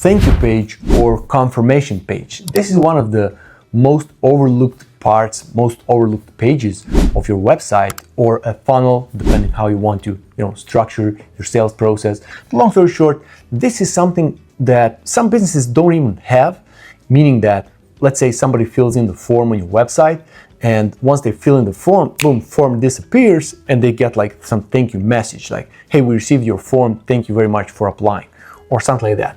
thank you page or confirmation page. This is one of the most overlooked parts, most overlooked pages of your website or a funnel, depending how you want to, structure your sales process. Long story short, this is something that some businesses don't even have, meaning that, let's say somebody fills in the form on your website, and once they fill in the form, boom, form disappears, and they get like some thank you message, like, hey, we received your form, thank you very much for applying, or something like that.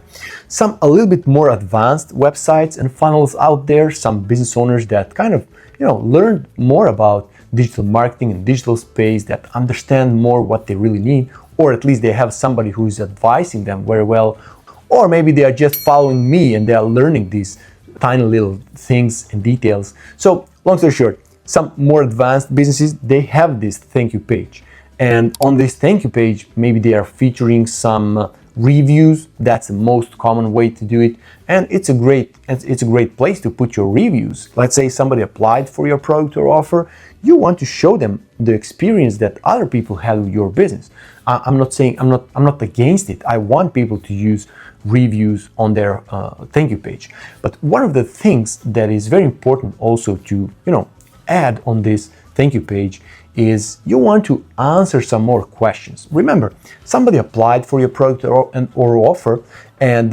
Some a little bit more advanced websites and funnels out there, some business owners that kind of, learned more about digital marketing and digital space, that understand more what they really need, or at least they have somebody who is advising them very well, or maybe they are just following me and they are learning these tiny little things and details. So long story short, some more advanced businesses, they have this thank you page. And on this thank you page, maybe they are featuring some reviews. That's the most common way to do it. And it's a great place to put your reviews. Let's say somebody applied for your product or offer. You want to show them the experience that other people had with your business. I'm not against it. I want people to use reviews on their thank you page. But one of the things that is very important also to, add on this thank you page is you want to answer some more questions. Remember, somebody applied for your product or offer, and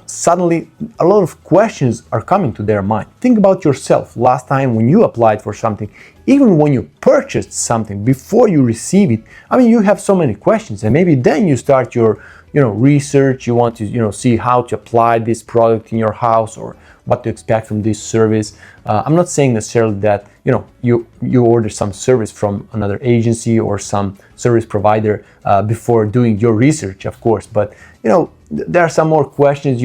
suddenly a lot of questions are coming to their mind. Think about yourself. Last time when you applied for something, even when you purchased something, before you receive it, you have so many questions, and maybe then you start your research. You want to see how to apply this product in your house, or what to expect from this service. I'm not saying necessarily that you order some service from another agency or some service provider before doing your research, of course. But there are some more questions.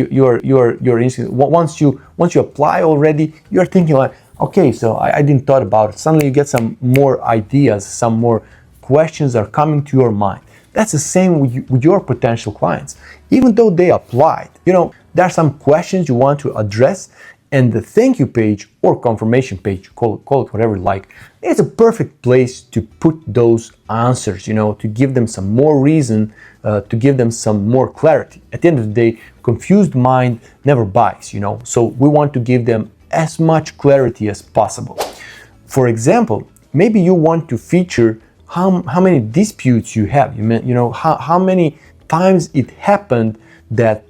Once you apply already, you're thinking like, okay, so I didn't thought about it. Suddenly you get some more ideas, some more questions are coming to your mind. That's the same with your potential clients. Even though they applied, there are some questions you want to address, and the thank you page or confirmation page, call it whatever you like, it's a perfect place to put those answers, to give them some more reason, to give them some more clarity. At the end of the day, confused mind never buys, so we want to give them as much clarity as possible. For example, maybe you want to feature how many disputes you have. How many times it happened that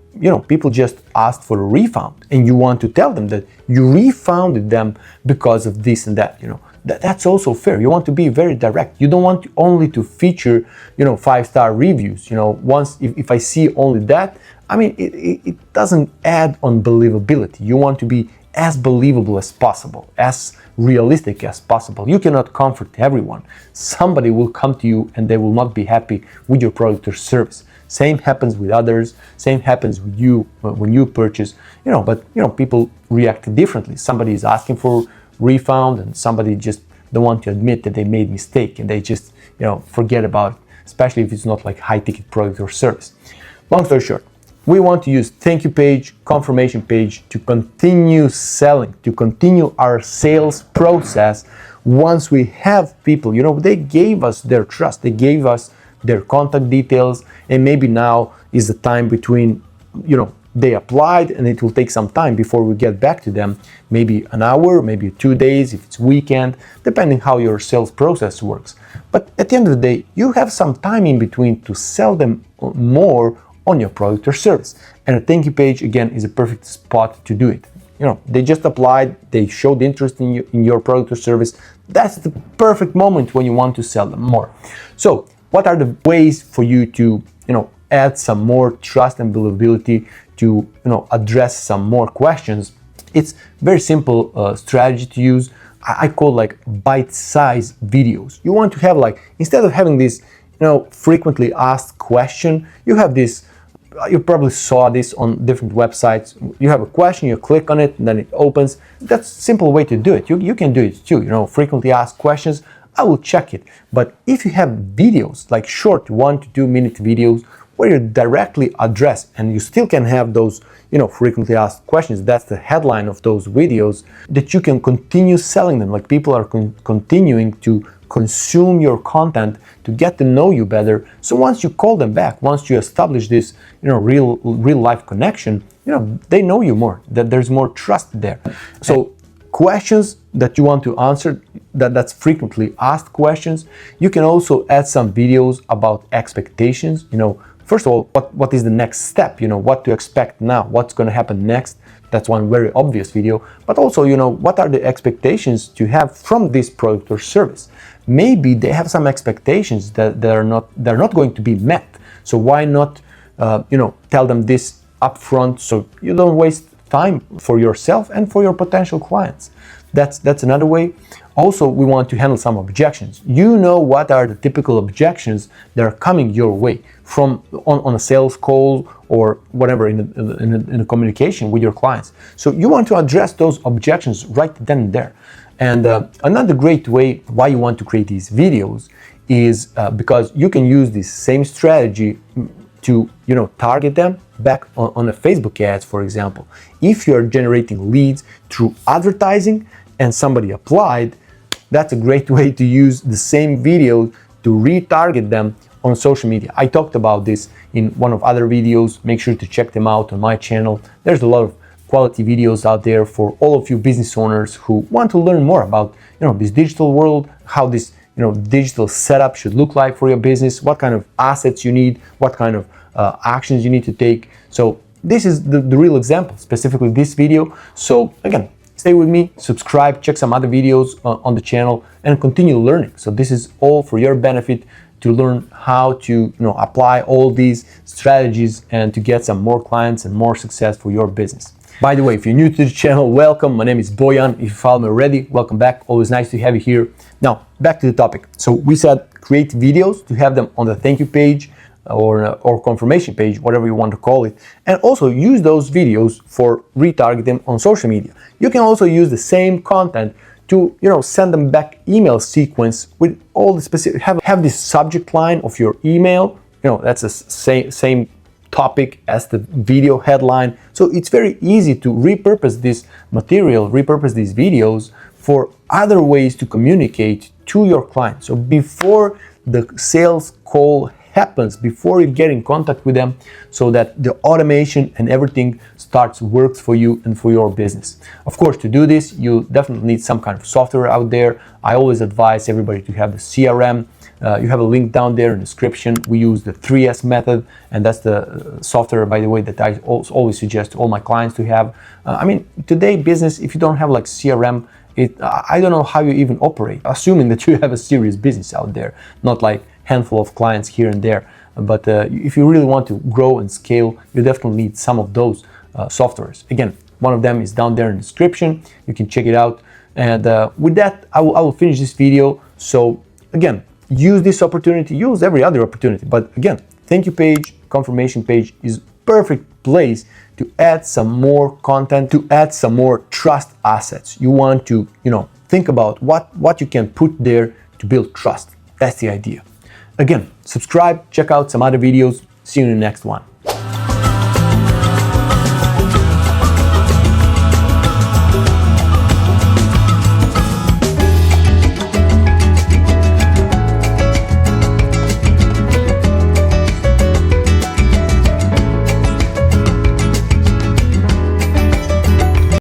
people just asked for a refund, and you want to tell them that you refunded them because of this and that. That's also fair. You want to be very direct. You don't want only to feature 5-star reviews. If I see only that, it doesn't add on believability. You want to be as believable as possible, as realistic as possible. You cannot comfort everyone. Somebody will come to you and they will not be happy with your product or service. Same happens with others. Same happens with you when you purchase. But people react differently. Somebody is asking for refund, and somebody just don't want to admit that they made mistake, and they just forget about it. Especially if it's not like high-ticket product or service. Long story short, we want to use thank you page, confirmation page to continue selling, to continue our sales process. Once we have people, they gave us their trust, they gave us their contact details, and maybe now is the time between, they applied, and it will take some time before we get back to them, maybe an hour, maybe 2 days, if it's weekend, depending how your sales process works. But at the end of the day, you have some time in between to sell them more on your product or service. And a thank you page, again, is a perfect spot to do it. They just applied, they showed interest in your product or service. That's the perfect moment when you want to sell them more. So what are the ways for you to, add some more trust and believability, to, address some more questions? It's very simple strategy to use. I call like bite-sized videos. You want to have instead of having this, frequently asked question, you have this. You probably saw this on different websites. You have a question, you click on it, and then it opens. That's a simple way to do it. You can do it too. Frequently asked questions, I will check it. But if you have videos, like short 1 to 2 minute videos, where you directly address, and you still can have those, frequently asked questions, that's the headline of those videos, that you can continue selling them. Like people are continuing to consume your content to get to know you better. So once you call them back, once you establish this, real life connection, they know you more, that there's more trust there. So questions that you want to answer, that's frequently asked questions. You can also add some videos about expectations. First of all, what is the next step? What to expect now, what's going to happen next. That's one very obvious video. But also, what are the expectations to have from this product or service? Maybe they have some expectations that they're not going to be met. So why not, tell them this upfront, so you don't waste time for yourself and for your potential clients. That's another way. Also, we want to handle some objections. What are the typical objections that are coming your way from on a sales call or whatever in a communication with your clients. So you want to address those objections right then and there. And another great way why you want to create these videos is because you can use this same strategy to target them back on a Facebook ads, for example. If you're generating leads through advertising and somebody applied, that's a great way to use the same video to retarget them on social media. I talked about this in one of other videos. Make sure to check them out on my channel. There's a lot of quality videos out there for all of you business owners who want to learn more about this digital world, how this digital setup should look like for your business, what kind of assets you need, what kind of actions you need to take. So this is the real example, specifically this video. So again, stay with me, subscribe, check some other videos on the channel, and continue learning. So this is all for your benefit, to learn how to apply all these strategies and to get some more clients and more success for your business. By the way, if you're new to the channel, welcome. My name is Bojan. If you follow me already, welcome back. Always nice to have you here. Now, back to the topic. So we said create videos to have them on the thank you page or confirmation page, whatever you want to call it, and also use those videos for retarget them on social media. You can also use the same content to send them back email sequence with all the specific, have this subject line of your email, that's the same topic as the video headline. So it's very easy to repurpose this material, repurpose these videos for other ways to communicate to your client. So before the sales call happens, before you get in contact with them, so that the automation and everything works for you and for your business. Of course, to do this, you definitely need some kind of software out there. I always advise everybody to have the CRM. You have a link down there in the description. We use the 3S method, and that's the software, by the way, that I always suggest to all my clients to have. Today business, if you don't have like CRM, I don't know how you even operate, assuming that you have a serious business out there, not like handful of clients here and there. But if you really want to grow and scale, you definitely need some of those softwares. Again, one of them is down there in the description. You can check it out. And with that, I will finish this video. So again, use this opportunity, use every other opportunity. But again, thank you page, confirmation page is perfect place to add some more content, to add some more trust assets. You want to, think about what you can put there to build trust. That's the idea. Again, subscribe, check out some other videos. See you in the next one.